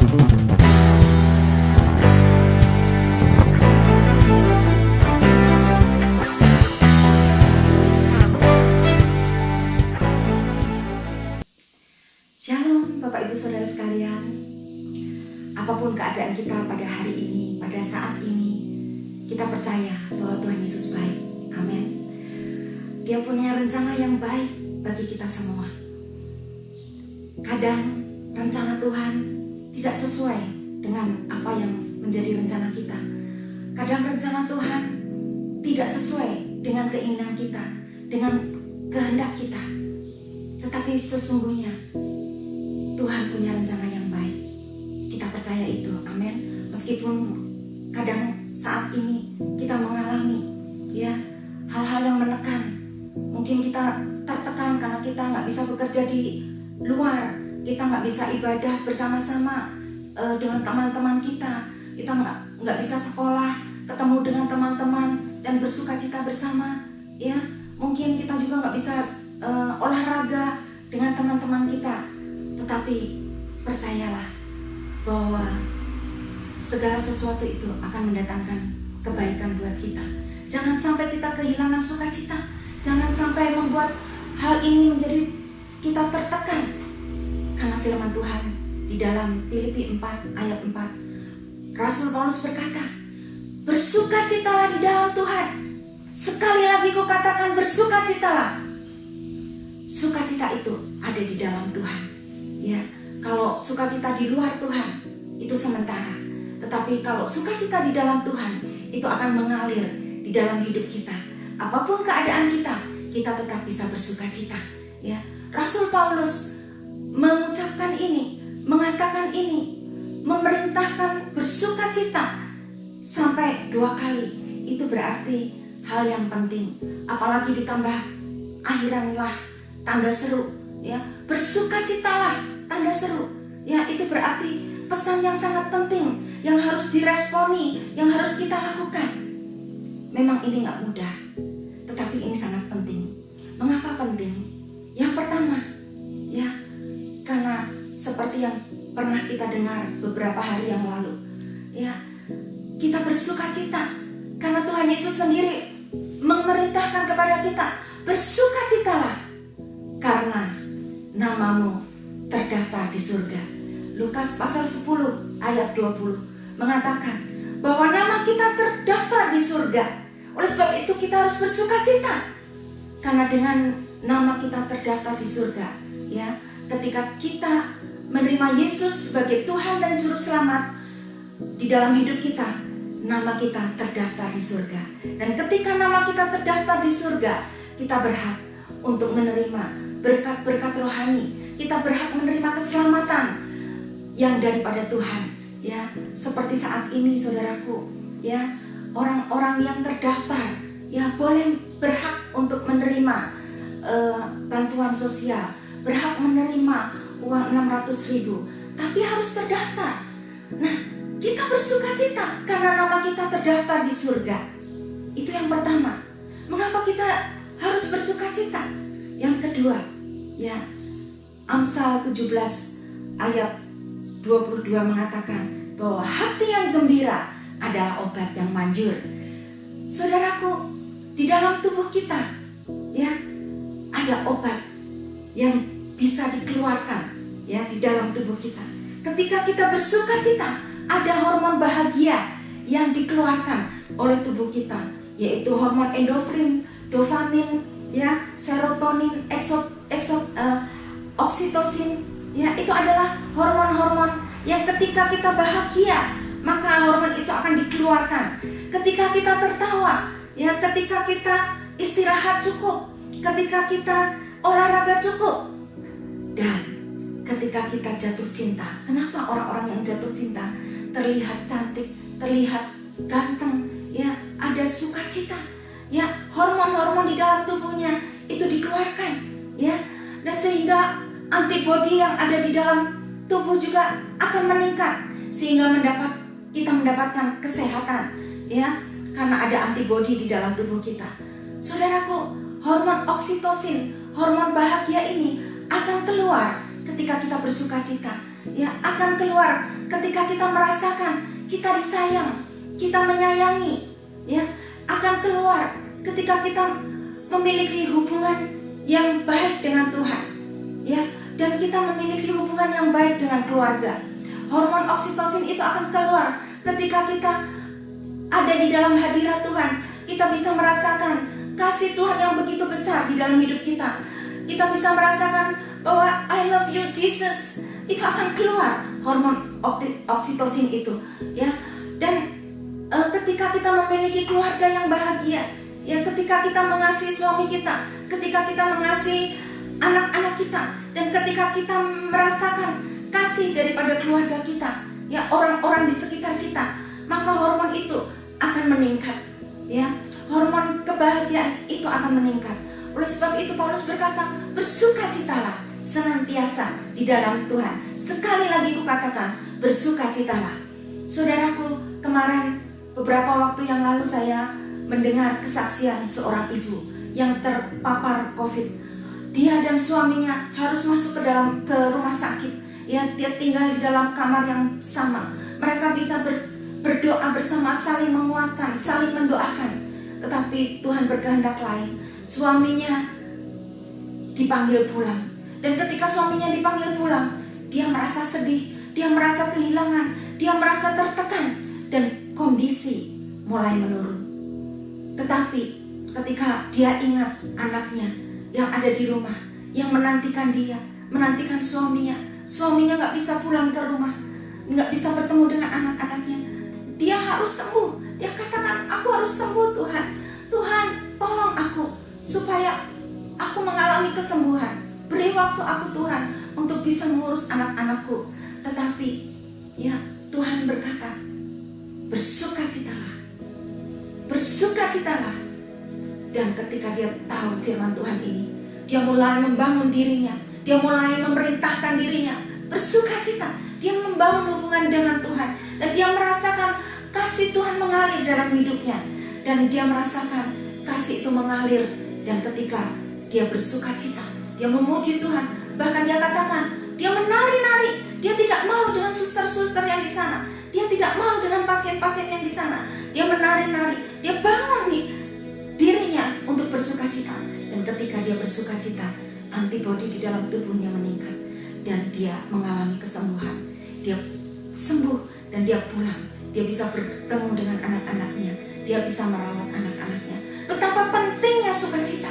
Shalom Bapak Ibu Saudara sekalian. Apapun keadaan kita pada hari ini, pada saat ini, kita percaya bahwa Tuhan Yesus baik. Amin. Dia punya rencana yang baik bagi kita semua. Kadang rencana Tuhan tidak sesuai dengan apa yang menjadi rencana kita. Kadang rencana Tuhan tidak sesuai dengan keinginan kita, dengan kehendak kita. Tetapi sesungguhnya Tuhan punya rencana yang baik. Kita percaya itu, amin. Meskipun kadang saat ini kita mengalami hal-hal yang menekan. Mungkin kita tertekan karena kita nggak bisa bekerja di luar, kita nggak bisa ibadah bersama-sama dengan teman-teman kita nggak bisa sekolah, ketemu dengan teman-teman dan bersukacita bersama. Ya, mungkin kita juga nggak bisa olahraga dengan teman-teman kita. Tetapi percayalah bahwa segala sesuatu itu akan mendatangkan kebaikan buat kita. Jangan sampai kita kehilangan sukacita. Jangan sampai membuat hal ini menjadi kita tertekan. Karena firman Tuhan di dalam Filipi 4 ayat 4, Rasul Paulus berkata, bersukacitalah di dalam Tuhan. Sekali lagi kukatakan, bersukacitalah. Sukacita itu ada di dalam Tuhan. Ya, kalau sukacita di luar Tuhan itu sementara, tetapi kalau sukacita di dalam Tuhan itu akan mengalir di dalam hidup kita. Apapun keadaan kita, kita tetap bisa bersukacita. Ya, Rasul Paulus mengucapkan ini, mengatakan ini, memerintahkan bersukacita sampai 2 kali. Itu berarti hal yang penting. Apalagi ditambah akhiranlah tanda seru. Ya, bersukacitalah tanda seru. Ya, itu berarti pesan yang sangat penting yang harus diresponi, yang harus kita lakukan. Memang ini nggak mudah, tetapi ini sangat penting. Mengapa penting? Yang pertama, ya, karena seperti yang pernah kita dengar beberapa hari yang lalu, ya, kita bersukacita karena Tuhan Yesus sendiri memerintahkan kepada kita, bersukacitalah karena namamu terdaftar di surga. Lukas pasal 10 ayat 20 mengatakan bahwa nama kita terdaftar di surga. Oleh sebab itu kita harus bersukacita. Karena dengan nama kita terdaftar di surga, ya, ketika kita menerima Yesus sebagai Tuhan dan Juru Selamat di dalam hidup kita, nama kita terdaftar di surga. Dan ketika nama kita terdaftar di surga, kita berhak untuk menerima berkat-berkat rohani. Kita berhak menerima keselamatan yang daripada Tuhan. Ya, seperti saat ini saudaraku, ya, orang-orang yang terdaftar, ya, boleh berhak untuk menerima bantuan sosial, berhak menerima uang 600.000, tapi harus terdaftar. Nah, kita bersukacita karena nama kita terdaftar di surga. Itu yang pertama. Mengapa kita harus bersukacita? Yang kedua, ya, Amsal 17 ayat 22 mengatakan bahwa hati yang gembira adalah obat yang manjur. Saudaraku, di dalam tubuh kita, ya, ada obat yang bisa dikeluarkan, ya, di dalam tubuh kita. Ketika kita bersukacita, ada hormon bahagia yang dikeluarkan oleh tubuh kita, yaitu hormon endorfin, dopamin, ya, serotonin, oksitosin, ya, itu adalah hormon-hormon yang ketika kita bahagia, maka hormon itu akan dikeluarkan. Ketika kita tertawa, ya, ketika kita istirahat cukup, ketika kita olahraga cukup, dan ketika kita jatuh cinta. Kenapa orang-orang yang jatuh cinta terlihat cantik, terlihat ganteng, ya, ada sukacita, ya, hormon-hormon di dalam tubuhnya itu dikeluarkan, ya, dan sehingga antibodi yang ada di dalam tubuh juga akan meningkat, sehingga kita mendapatkan kesehatan, ya, karena ada antibodi di dalam tubuh kita. Saudaraku, hormon oksitosin, hormon bahagia ini akan keluar ketika kita bersukacita. ya akan keluar ketika kita merasakan kita disayang, kita menyayangi, ya akan keluar ketika kita memiliki hubungan yang baik dengan Tuhan, ya, dan kita memiliki hubungan yang baik dengan keluarga. Hormon oksitosin itu akan keluar ketika kita ada di dalam hadirat Tuhan. Kita bisa merasakan kasih Tuhan yang begitu besar di dalam hidup kita. Kita bisa merasakan bahwa I love you Jesus. Itu akan keluar hormon oksitosin itu, ya. Dan ketika kita memiliki keluarga yang bahagia, ya, ketika kita mengasihi suami kita, ketika kita mengasihi anak-anak kita, dan ketika kita merasakan kasih daripada keluarga kita, ya, orang-orang di sekitar kita, maka hormon itu akan meningkat, ya. Hormon kebahagiaan itu akan meningkat. Oleh sebab itu Paulus berkata, bersukacitalah senantiasa di dalam Tuhan. Sekali lagi kukatakan, bersukacitalah. Saudaraku, kemarin beberapa waktu yang lalu saya mendengar kesaksian seorang ibu yang terpapar COVID. Dia dan suaminya harus masuk ke rumah sakit. Ya, dia tinggal di dalam kamar yang sama. Mereka bisa berdoa bersama, saling menguatkan, saling mendoakan. Tetapi Tuhan berkehendak lain. Suaminya dipanggil pulang. Dan ketika suaminya dipanggil pulang, dia merasa sedih, dia merasa kehilangan, dia merasa tertekan, dan kondisi mulai menurun. Tetapi ketika dia ingat anaknya yang ada di rumah, yang menantikan dia, menantikan suaminya gak bisa pulang ke rumah, gak bisa bertemu dengan anak-anaknya. Dia harus sembuh. Dia katakan, aku harus sembuh Tuhan. Tuhan, tolong aku supaya aku mengalami kesembuhan. Beri waktu aku Tuhan untuk bisa mengurus anak-anakku. Tetapi ya, Tuhan berkata, bersukacitalah. Bersukacitalah. Dan ketika dia tahu firman Tuhan ini, dia mulai membangun dirinya. Dia mulai memerintahkan dirinya bersukacita. Dia membangun hubungan dengan Tuhan. Dan dia merasakan kasih Tuhan mengalir dalam hidupnya. Dan dia merasakan kasih itu mengalir. Dan ketika dia bersukacita, dia memuji Tuhan. Bahkan dia katakan, dia menari-nari. Dia tidak malu dengan suster-suster yang di sana. Dia tidak malu dengan pasien-pasien yang di sana. Dia menari-nari. Dia bangun nih dirinya untuk bersukacita. Dan ketika dia bersukacita, antibodi di dalam tubuhnya meningkat. Dan dia mengalami kesembuhan. Dia sembuh dan dia pulang. Dia bisa bertemu dengan anak-anaknya. Dia bisa merawat anak-anaknya. Betapa pentingnya sukacita.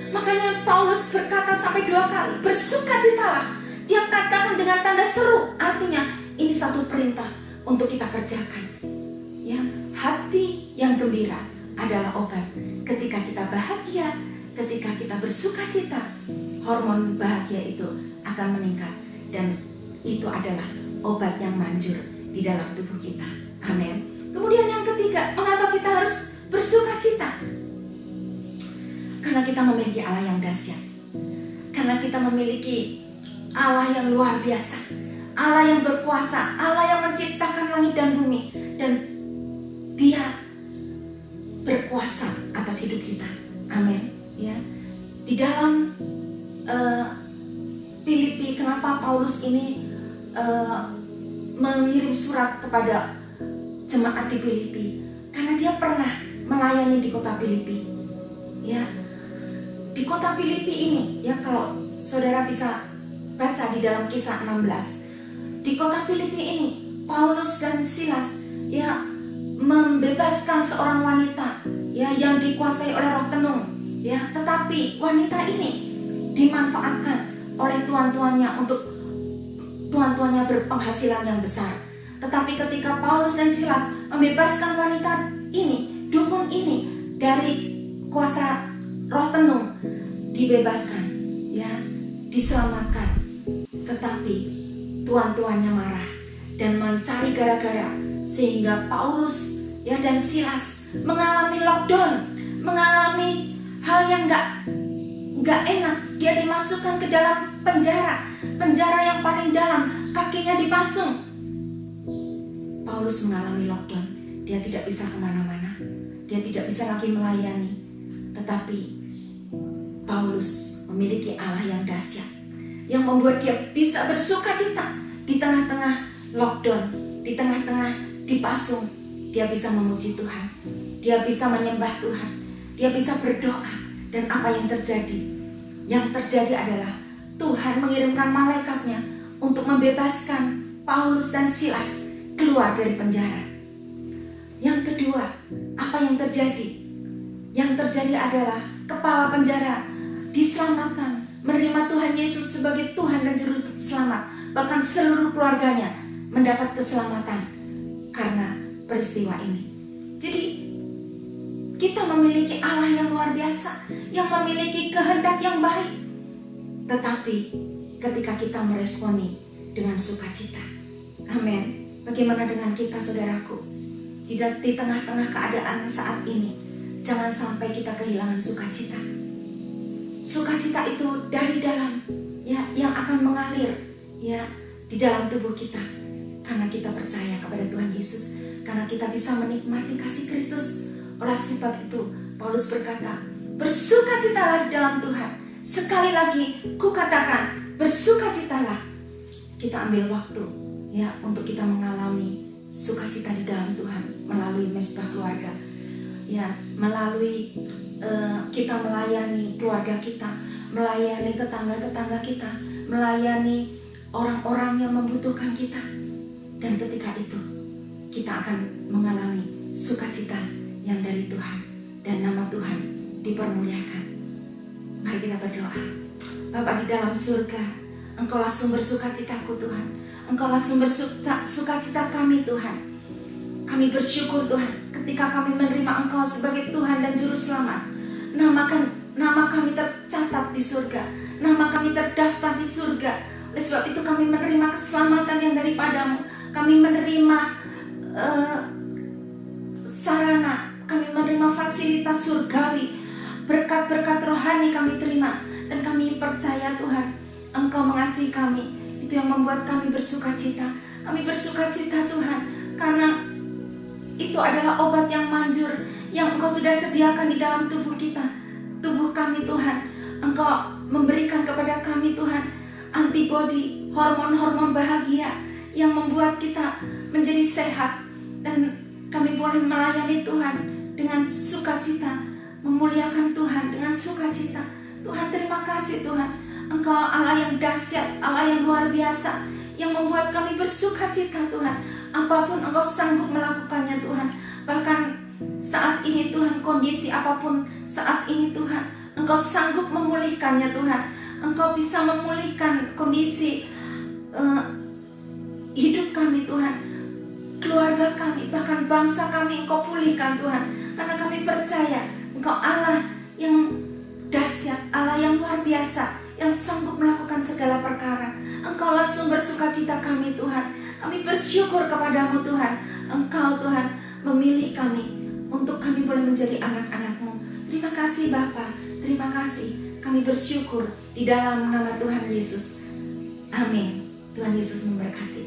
Makanya Paulus berkata sampai 2 kali, bersukacitalah. Dia katakan dengan tanda seru. Artinya ini satu perintah untuk kita kerjakan. Ya, hati yang gembira adalah obat. Ketika kita bahagia, ketika kita bersukacita, hormon bahagia itu akan meningkat. Dan itu adalah obat yang manjur di dalam tubuh kita. Amin. Kemudian yang ketiga, mengapa kita harus bersukacita? Karena kita memiliki Allah yang dahsyat. Karena kita memiliki Allah yang luar biasa. Allah yang berkuasa, Allah yang menciptakan langit dan bumi. Dan Dia berkuasa atas hidup kita. Amin. Ya. Di dalam Filipi, kenapa Paulus ini mengirim surat kepada jemaat di Filipi? Karena dia pernah melayani di kota Filipi. Ya, di kota Filipi ini, ya, kalau saudara bisa baca di dalam Kisah 16, di kota Filipi ini Paulus dan Silas, ya, membebaskan seorang wanita, ya, yang dikuasai oleh roh tenung, ya. Tetapi wanita ini dimanfaatkan oleh tuan-tuannya untuk tuan-tuannya berpenghasilan yang besar. Tetapi ketika Paulus dan Silas membebaskan wanita ini, dukun ini dari kuasa roh tenung, dibebaskan, ya, diselamatkan. Tetapi tuan-tuannya marah dan mencari gara-gara, sehingga Paulus, ya, dan Silas mengalami lockdown, mengalami hal yang gak enak. Dia dimasukkan ke dalam penjara yang paling dalam, kakinya dipasung. Paulus mengalami lockdown. Dia tidak bisa kemana-mana. Dia tidak bisa lagi melayani. Tetapi Paulus memiliki Allah yang dahsyat, yang membuat dia bisa bersukacita. di tengah-tengah lockdown, di tengah-tengah dipasung, dia bisa memuji Tuhan, dia bisa menyembah Tuhan, dia bisa berdoa. Dan apa yang terjadi? Yang terjadi adalah Tuhan mengirimkan malaikatnya untuk membebaskan Paulus dan Silas keluar dari penjara. Yang kedua, apa yang terjadi? Yang terjadi adalah kepala penjara diselamatkan, menerima Tuhan Yesus sebagai Tuhan dan Juru Selamat. Bahkan seluruh keluarganya mendapat keselamatan karena peristiwa ini. Jadi kita memiliki Allah yang luar biasa, yang memiliki kehendak yang baik. Tetapi ketika kita meresponi dengan sukacita. Amin. Bagaimana dengan kita, saudaraku? Di tengah-tengah keadaan saat ini, jangan sampai kita kehilangan sukacita. Sukacita itu dari dalam, ya, yang akan mengalir, ya, di dalam tubuh kita. Karena kita percaya kepada Tuhan Yesus, karena kita bisa menikmati kasih Kristus. Oleh sebab itu, Paulus berkata, bersukacitalah di dalam Tuhan. Sekali lagi, kukatakan, bersukacitalah. Kita ambil waktu, ya, untuk kita mengalami sukacita di dalam Tuhan melalui Mesbah Keluarga, ya, melalui kita melayani keluarga kita, melayani tetangga-tetangga kita, melayani orang-orang yang membutuhkan kita. Dan ketika itu kita akan mengalami sukacita yang dari Tuhan, dan nama Tuhan dipermuliakan. Mari kita berdoa. Bapa di dalam surga, Engkaulah sumber sukacitaku Tuhan, Engkaulah sumber sukacita kami Tuhan. Kami bersyukur Tuhan ketika kami menerima Engkau sebagai Tuhan dan Juru Selamat. Nama kami tercatat di surga, nama kami terdaftar di surga. Oleh sebab itu kami menerima keselamatan yang daripadamu. Kami menerima sarana, kami menerima fasilitas surgawi, berkat-berkat rohani kami terima. Dan kami percaya Tuhan, Engkau mengasihi kami. Itu yang membuat kami bersukacita. Kami bersukacita Tuhan, karena itu adalah obat yang manjur yang Engkau sudah sediakan di dalam tubuh kita, tubuh kami Tuhan. Engkau memberikan kepada kami Tuhan antibodi, hormon-hormon bahagia yang membuat kita menjadi sehat. Dan kami boleh melayani Tuhan dengan sukacita, memuliakan Tuhan dengan sukacita. Tuhan, terima kasih Tuhan, Engkau Allah yang dahsyat, Allah yang luar biasa, yang membuat kami bersukacita Tuhan. Apapun Engkau sanggup melakukannya Tuhan. Bahkan saat ini Tuhan, kondisi apapun saat ini Tuhan, Engkau sanggup memulihkannya Tuhan. Engkau bisa memulihkan kondisi hidup kami Tuhan, keluarga kami, bahkan bangsa kami Engkau pulihkan Tuhan. Karena kami percaya Engkau Allah yang dahsyat, Allah yang luar biasa, yang sanggup melakukan segala perkara. Engkaulah sumber sukacita kami Tuhan. Kami bersyukur kepadamu Tuhan. Engkau Tuhan memilih kami untuk kami boleh menjadi anak-anak-Mu. Terima kasih Bapa, terima kasih. Kami bersyukur di dalam nama Tuhan Yesus. Amin. Tuhan Yesus memberkati.